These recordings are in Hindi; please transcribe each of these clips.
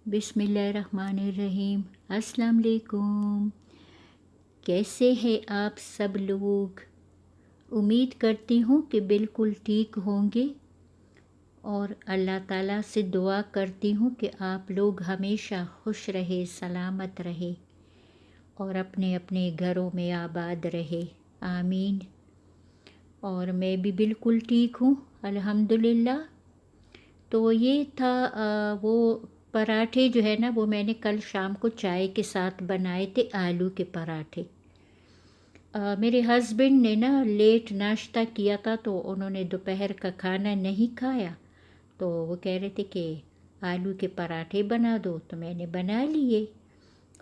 बिस्मिल्लाहिर्रहमानिर्रहीम। अस्सलाम वालेकुम। कैसे हैं आप सब लोग? उम्मीद करती हूँ कि बिल्कुल ठीक होंगे और अल्लाह ताला से दुआ करती हूँ कि आप लोग हमेशा खुश रहे, सलामत रहे और अपने अपने घरों में आबाद रहे। आमीन। और मैं भी बिल्कुल ठीक हूँ अल्हम्दुलिल्लाह। तो ये था वो पराठे जो है ना, वो मैंने कल शाम को चाय के साथ बनाए थे, आलू के पराठे। मेरे हस्बैंड ने ना लेट नाश्ता किया था, तो उन्होंने दोपहर का खाना नहीं खाया, तो वो कह रहे थे कि आलू के पराठे बना दो, तो मैंने बना लिए।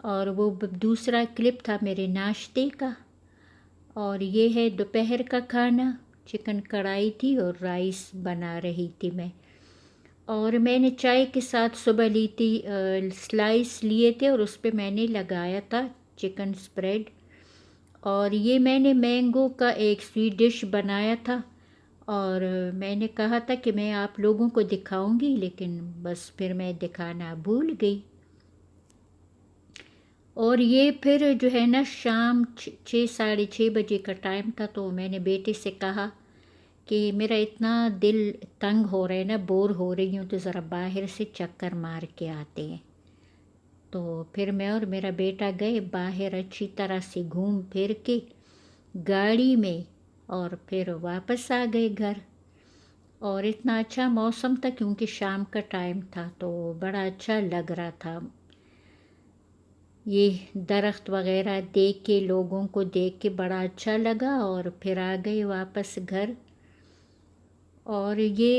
और वो दूसरा क्लिप था मेरे नाश्ते का। और ये है दोपहर का खाना। चिकन कढ़ाई थी और राइस बना रही थी मैं। और मैंने चाय के साथ सुबह ली थी, स्लाइस लिए थे और उस पे मैंने लगाया था चिकन स्प्रेड। और ये मैंने मैंगो का एक स्वीट डिश बनाया था और मैंने कहा था कि मैं आप लोगों को दिखाऊंगी, लेकिन बस फिर मैं दिखाना भूल गई। और ये फिर जो है ना, शाम 6-6:30 का टाइम था, तो मैंने बेटे से कहा कि मेरा इतना दिल तंग हो रहा है ना, बोर हो रही हूँ, तो ज़रा बाहर से चक्कर मार के आते हैं। तो फिर मैं और मेरा बेटा गए बाहर, अच्छी तरह से घूम फिर के गाड़ी में, और फिर वापस आ गए घर। और इतना अच्छा मौसम था क्योंकि शाम का टाइम था, तो बड़ा अच्छा लग रहा था। ये दरख्त वगैरह देख के, लोगों को देख के बड़ा अच्छा लगा। और फिर आ गए वापस घर। और ये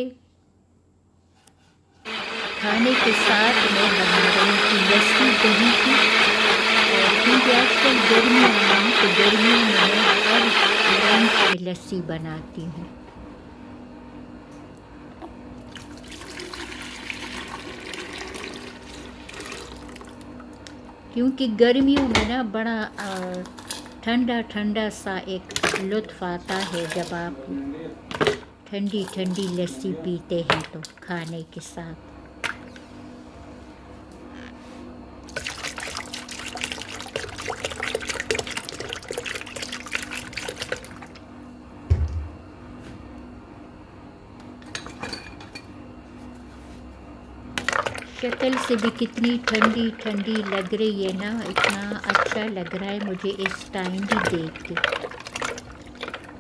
खाने के साथ मैं बना रही थी लस्सी दही की। और क्योंकि आजकल गर्मियाँ हैं, तो गर्मियों में मैं हर रंग की लस्सी बनाती हूँ। क्योंकि गर्मियों में ना बड़ा ठंडा ठंडा सा एक लुत्फ़ आता है जब आप ठंडी ठंडी लस्सी पीते हैं तो खाने के साथ। शक्ल से भी कितनी ठंडी ठंडी लग रही है ना, इतना अच्छा लग रहा है मुझे इस टाइम भी देख के।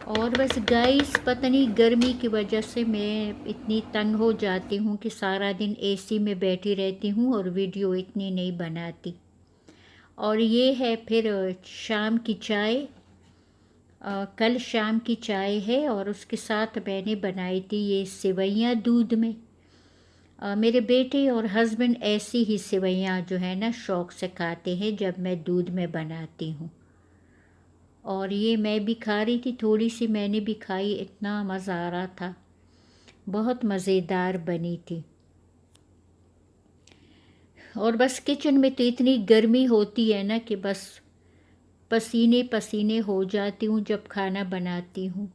और बस गाइस, पता नहीं गर्मी की वजह से मैं इतनी तंग हो जाती हूँ कि सारा दिन एसी में बैठी रहती हूँ और वीडियो इतनी नहीं बनाती। और ये है फिर शाम की चाय। कल शाम की चाय है और उसके साथ मैंने बनाई थी ये सेवइयाँ दूध में। मेरे बेटे और हस्बैंड ऐसी ही सेवइयाँ जो है ना शौक़ से खाते हैं जब मैं दूध में बनाती हूँ। और ये मैं भी खा रही थी, थोड़ी सी मैंने भी खाई, इतना मज़ा आ रहा था, बहुत मज़ेदार बनी थी। और बस किचन में तो इतनी गर्मी होती है ना कि बस पसीने पसीने हो जाती हूँ जब खाना बनाती हूँ।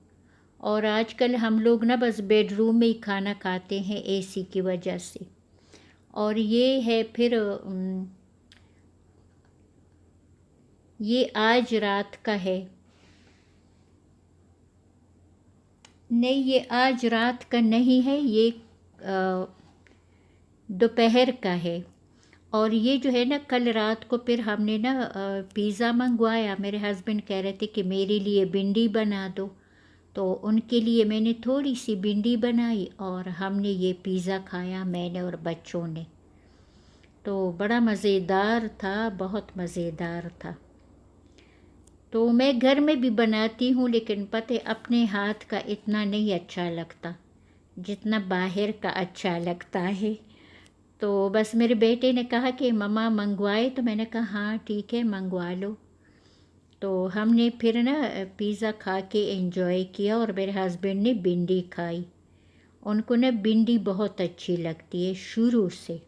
और आजकल हम लोग ना बस बेडरूम में ही खाना खाते हैं एसी की वजह से। और ये है फिर ये आज रात का है। नहीं, ये आज रात का नहीं है, ये दोपहर का है। और ये जो है ना, कल रात को फिर हमने ना पिज़्ज़ा मंगवाया। मेरे हस्बैंड कह रहे थे कि मेरे लिए भिंडी बना दो, तो उनके लिए मैंने थोड़ी सी भिंडी बनाई और हमने ये पिज़्ज़ा खाया, मैंने और बच्चों ने। तो बड़ा मज़ेदार था, बहुत मज़ेदार था। तो मैं घर में भी बनाती हूँ, लेकिन पता है अपने हाथ का इतना नहीं अच्छा लगता जितना बाहर का अच्छा लगता है। तो बस मेरे बेटे ने कहा कि मम्मा मंगवाए, तो मैंने कहा हाँ ठीक है मंगवा लो। तो हमने फिर ना पिज़्ज़ा खा के एंजॉय किया और मेरे हस्बैंड ने भिंडी खाई। उनको ना भिंडी बहुत अच्छी लगती है शुरू से।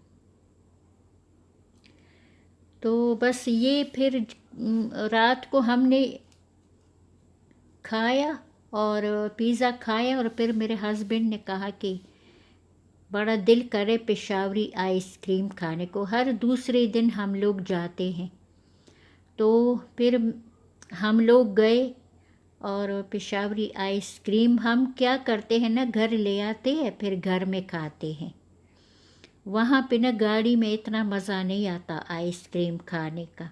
तो बस ये फिर रात को हमने खाया और पिज़्ज़ा खाया। और फिर मेरे हस्बैंड ने कहा कि बड़ा दिल करे पेशावरी आइसक्रीम खाने को। हर दूसरे दिन हम लोग जाते हैं। तो फिर हम लोग गए और पेशावरी आइसक्रीम हम क्या करते हैं ना, घर ले आते हैं फिर घर में खाते हैं। वहाँ पे ना गाड़ी में इतना मज़ा नहीं आता आइसक्रीम खाने का।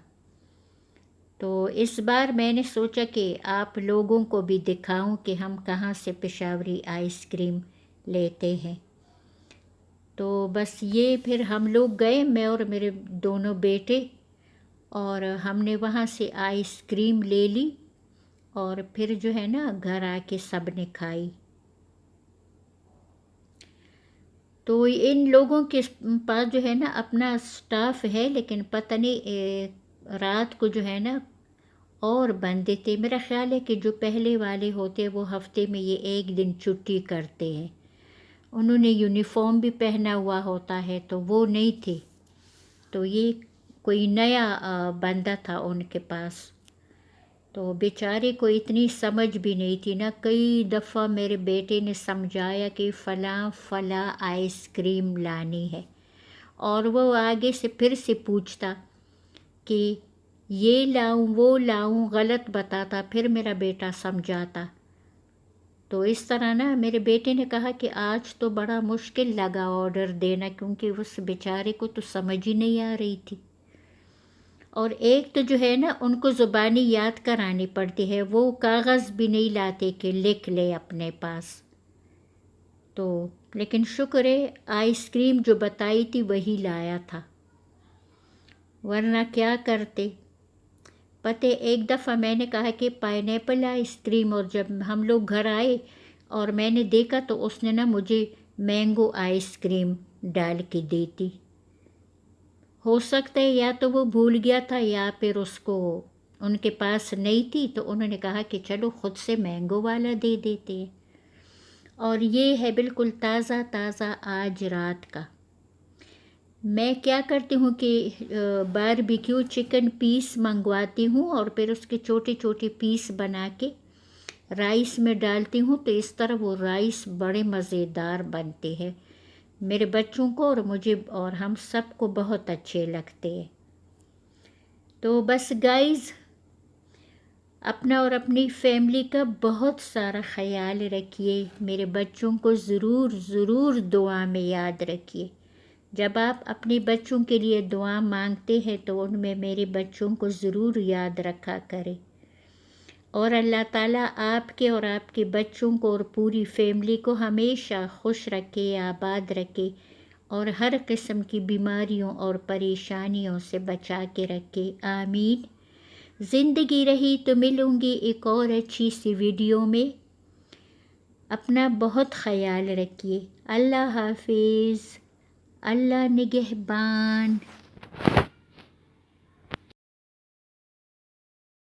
तो इस बार मैंने सोचा कि आप लोगों को भी दिखाऊं कि हम कहाँ से पेशावरी आइसक्रीम लेते हैं। तो बस ये फिर हम लोग गए, मैं और मेरे दोनों बेटे, और हमने वहाँ से आइसक्रीम ले ली और फिर जो है ना घर आके सब ने खाई। तो इन लोगों के पास जो है ना अपना स्टाफ है, लेकिन पता नहीं रात को जो है ना और बंदे थे। मेरा ख़्याल है कि जो पहले वाले होते हैं वो हफ्ते में ये एक दिन छुट्टी करते हैं। उन्होंने यूनिफॉर्म भी पहना हुआ होता है, तो वो नहीं थे। तो ये कोई नया बंदा था उनके पास। तो बेचारे को इतनी समझ भी नहीं थी ना। कई दफ़ा मेरे बेटे ने समझाया कि फ़लाँ फ़लाँ आइसक्रीम लानी है, और वो आगे से फिर से पूछता कि ये लाऊं वो लाऊं, गलत बताता, फिर मेरा बेटा समझाता। तो इस तरह ना मेरे बेटे ने कहा कि आज तो बड़ा मुश्किल लगा ऑर्डर देना, क्योंकि उस बेचारे को तो समझ ही नहीं आ रही थी। और एक तो जो है ना उनको ज़ुबानी याद करानी पड़ती है, वो कागज़ भी नहीं लाते कि लिख ले अपने पास। तो लेकिन शुक्र है आइसक्रीम जो बताई थी वही लाया था, वरना क्या करते। पता है एक दफ़ा मैंने कहा कि पाइनएप्पल आइसक्रीम, और जब हम लोग घर आए और मैंने देखा तो उसने ना मुझे मैंगो आइसक्रीम डाल के दी थी। हो सकता है या तो वो भूल गया था या फिर उसको उनके पास नहीं थी, तो उन्होंने कहा कि चलो ख़ुद से मैंगो वाला दे देते हैं। और ये है बिल्कुल ताज़ा ताज़ा आज रात का। मैं क्या करती हूँ कि बारबेक्यू चिकन पीस मंगवाती हूँ और फिर उसके छोटे छोटे पीस बना के राइस में डालती हूँ, तो इस तरह वो राइस बड़े मज़ेदार बनते हैं। मेरे बच्चों को और मुझे और हम सबको बहुत अच्छे लगते हैं। तो बस गाइस, अपना और अपनी फैमिली का बहुत सारा ख्याल रखिए। मेरे बच्चों को ज़रूर ज़रूर दुआ में याद रखिए। जब आप अपने बच्चों के लिए दुआ मांगते हैं तो उनमें मेरे बच्चों को ज़रूर याद रखा करें। और अल्लाह ताला आपके और आपके बच्चों को और पूरी फैमिली को हमेशा खुश रखे, आबाद रखे, और हर किस्म की बीमारियों और परेशानियों से बचा के रखे। आमीन। ज़िंदगी रही तो मिलूँगी एक और अच्छी सी वीडियो में। अपना बहुत ख्याल रखिए। अल्लाह हाफिज़। अल्लाह निगहबान।